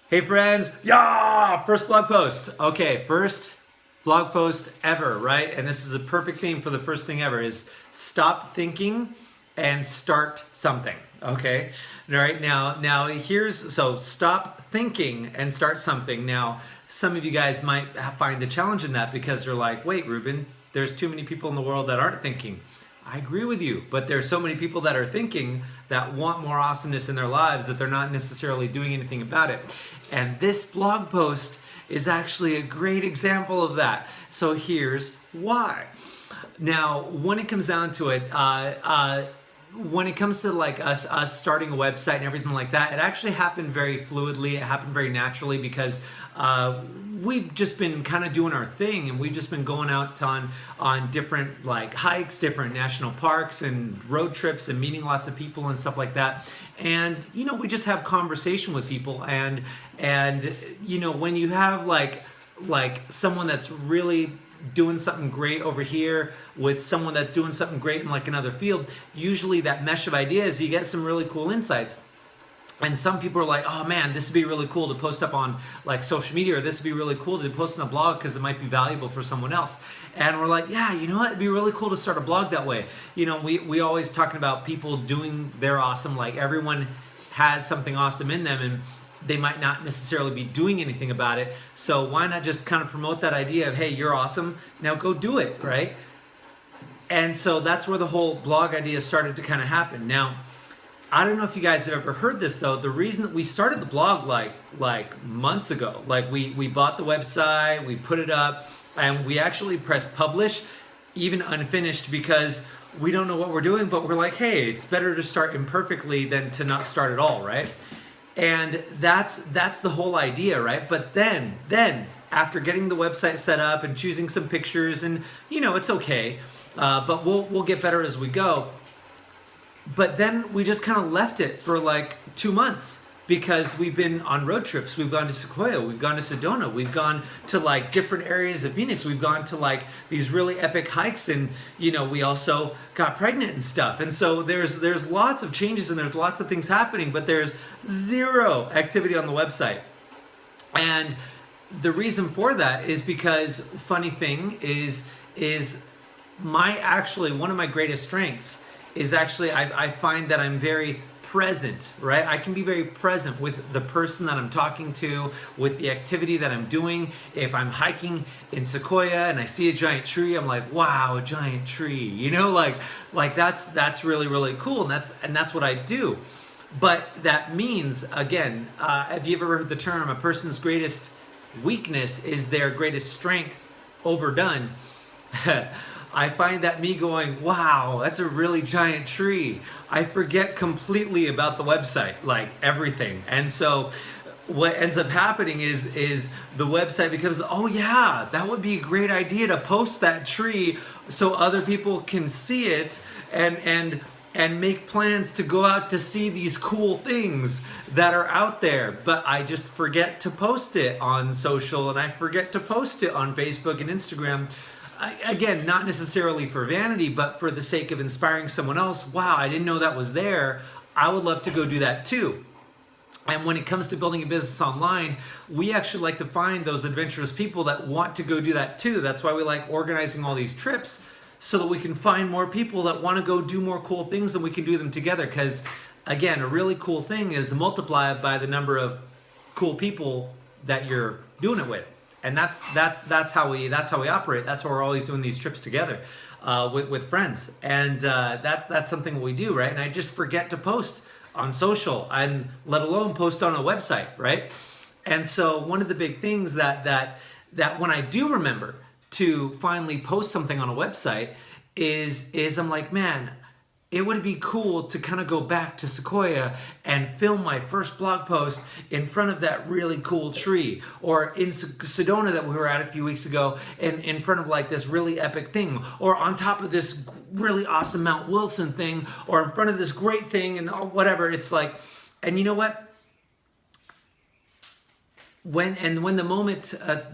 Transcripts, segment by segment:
Hey friends, yeah, first blog post. Okay, first blog post ever, right? And this is a perfect theme for the first thing ever is stop thinking and start something. Okay, all right, now so stop thinking and start something. Now, some of you guys might find the challenge in that because they're like, wait, Ruben, there's too many people in the world that aren't thinking. I agree with you, but there's so many people that are thinking that want more awesomeness in their lives that they're not necessarily doing anything about it. And this blog post is actually a great example of that. So here's why. Now, when it comes down to it, when it comes to like us starting a website and everything like that, it actually happened very fluidly. It happened very naturally because we've just been kind of doing our thing, and we've just been going out on different like hikes, different national parks and road trips, and meeting lots of people and stuff like that. And we just have conversation with people, and when you have like someone that's really doing something great over here with someone that's doing something great in like another field, usually that mesh of ideas, you get some really cool insights. And some people are like, oh man, this would be really cool to post up on like social media, or this would be really cool to post on a blog because it might be valuable for someone else. And we're like, yeah, you know what, it'd be really cool to start a blog that way. We always talking about people doing their awesome, like everyone has something awesome in them, and they might not necessarily be doing anything about it. So why not just kind of promote that idea of, hey, you're awesome, now go do it, right? And so that's where the whole blog idea started to kind of happen. Now, I don't know if you guys have ever heard this though. The reason that we started the blog like months ago, like we bought the website, we put it up, and we actually pressed publish, even unfinished, because we don't know what we're doing, but we're like, hey, it's better to start imperfectly than to not start at all, right? And that's the whole idea, right? But then after getting the website set up and choosing some pictures, and it's okay, but we'll get better as we go. But then we just kind of left it for like 2 months because we've been on road trips. We've gone to Sequoia, we've gone to Sedona, we've gone to like different areas of Phoenix. We've gone to like these really epic hikes, and we also got pregnant and stuff. And so there's lots of changes and there's lots of things happening, but there's zero activity on the website. And the reason for that is because, funny thing is one of my greatest strengths is actually I find that I'm very present, right? I can be very present with the person that I'm talking to, with the activity that I'm doing. If I'm hiking in Sequoia and I see a giant tree, I'm like, wow, a giant tree, like that's really, really cool, and that's what I do. But that means, again, have you ever heard the term, a person's greatest weakness is their greatest strength overdone? I find that me going, wow, that's a really giant tree, I forget completely about the website, like everything. And so what ends up happening is the website becomes, oh yeah, that would be a great idea to post that tree so other people can see it and make plans to go out to see these cool things that are out there. But I just forget to post it on social, and I forget to post it on Facebook and Instagram. Again, not necessarily for vanity, but for the sake of inspiring someone else. Wow, I didn't know that was there. I would love to go do that too. And when it comes to building a business online, we actually like to find those adventurous people that want to go do that too. That's why we like organizing all these trips, so that we can find more people that want to go do more cool things, and we can do them together. Because again, a really cool thing is multiplied by the number of cool people that you're doing it with. And that's how we operate. That's why we're always doing these trips together with friends. And that's something we do, right? And I just forget to post on social, and let alone post on a website, right? And so one of the big things that when I do remember to finally post something on a website is I'm like, man, it would be cool to kind of go back to Sequoia and film my first blog post in front of that really cool tree, or in Sedona that we were at a few weeks ago, and in front of like this really epic thing, or on top of this really awesome Mount Wilson thing, or in front of this great thing, and whatever. It's like, and you know what? When the moment,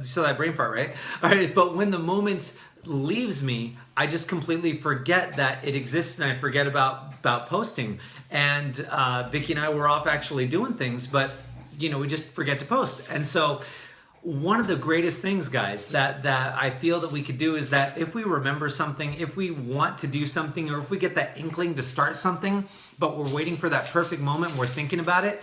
so that brain fart, right? All right, but when the moment leaves me, I just completely forget that it exists, and I forget about posting. And Vicky and I were off actually doing things, but we just forget to post. And so one of the greatest things, guys, that I feel that we could do is that if we remember something, if we want to do something, or if we get that inkling to start something, but we're waiting for that perfect moment and we're thinking about it,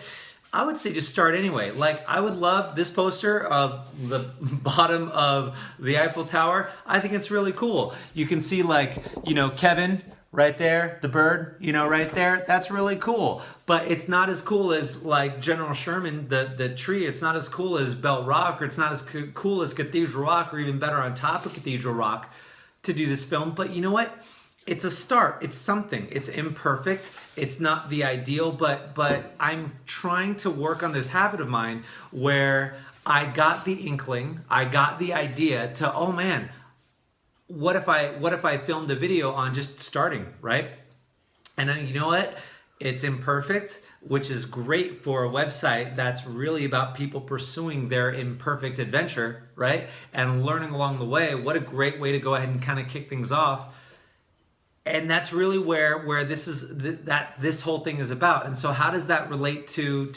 I would say just start anyway. Like, I would love this poster of the bottom of the Eiffel Tower. I think it's really cool. You can see, like, Kevin right there, the bird, right there. That's really cool. But it's not as cool as, like, General Sherman, the tree. It's not as cool as Belt Rock, or it's not as cool as Cathedral Rock, or even better on top of Cathedral Rock to do this film. But you know what? It's a start. It's something. It's imperfect. It's not the ideal, but I'm trying to work on this habit of mine where I got the inkling, I got the idea to, oh man, what if I filmed a video on just starting, right? And then, you know what? It's imperfect, which is great for a website that's really about people pursuing their imperfect adventure, right? And learning along the way. What a great way to go ahead and kind of kick things off. And that's really where this whole thing is about. And so how does that relate to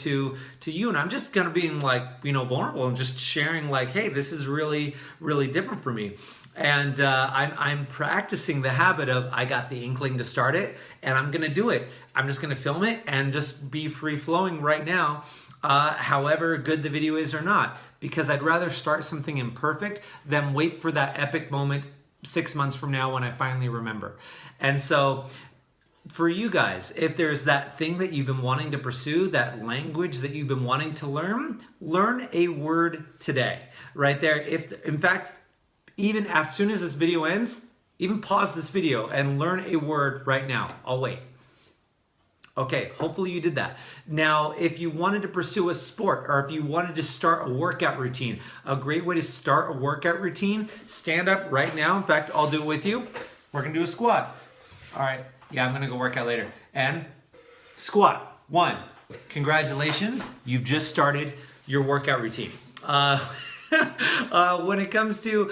you? And I'm just gonna be like, vulnerable and just sharing, like, hey, this is really, really different for me. And I'm practicing the habit of, I got the inkling to start it, and I'm gonna do it. I'm just gonna film it and just be free flowing right now, however good the video is or not, because I'd rather start something imperfect than wait for that epic moment 6 months from now when I finally remember. And so for you guys, if there's that thing that you've been wanting to pursue, that language that you've been wanting to learn a word today, right there. In fact, even as soon as this video ends, even pause this video and learn a word right now. I'll wait. Okay, hopefully you did that. Now, if you wanted to pursue a sport, or if you wanted to start a workout routine, a great way to start a workout routine, stand up right now. In fact, I'll do it with you. We're gonna do a squat. All right, yeah, I'm gonna go work out later. And squat, 1. Congratulations, you've just started your workout routine. When it comes to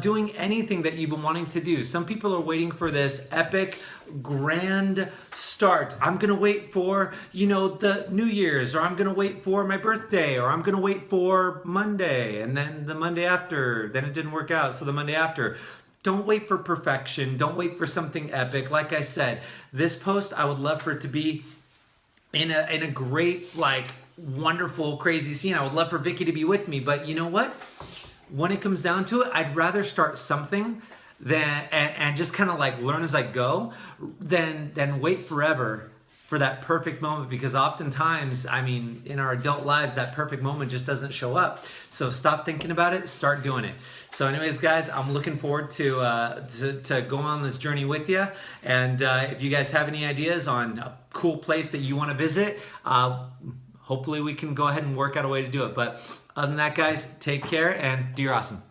doing anything that you've been wanting to do, some people are waiting for this epic, grand start. I'm gonna wait for, the New Year's, or I'm gonna wait for my birthday, or I'm gonna wait for Monday, and then the Monday after, then it didn't work out, so the Monday after. Don't wait for perfection. Don't wait for something epic. Like I said, this post, I would love for it to be in a great, like, wonderful, crazy scene. I would love for Vicky to be with me, but you know what? When it comes down to it, I'd rather start something and just kind of like learn as I go than wait forever for that perfect moment, because oftentimes, in our adult lives, that perfect moment just doesn't show up. So stop thinking about it, start doing it. So anyways, guys, I'm looking forward to going on this journey with you. And if you guys have any ideas on a cool place that you want to visit, hopefully we can go ahead and work out a way to do it. But other than that, guys, take care and do your awesome.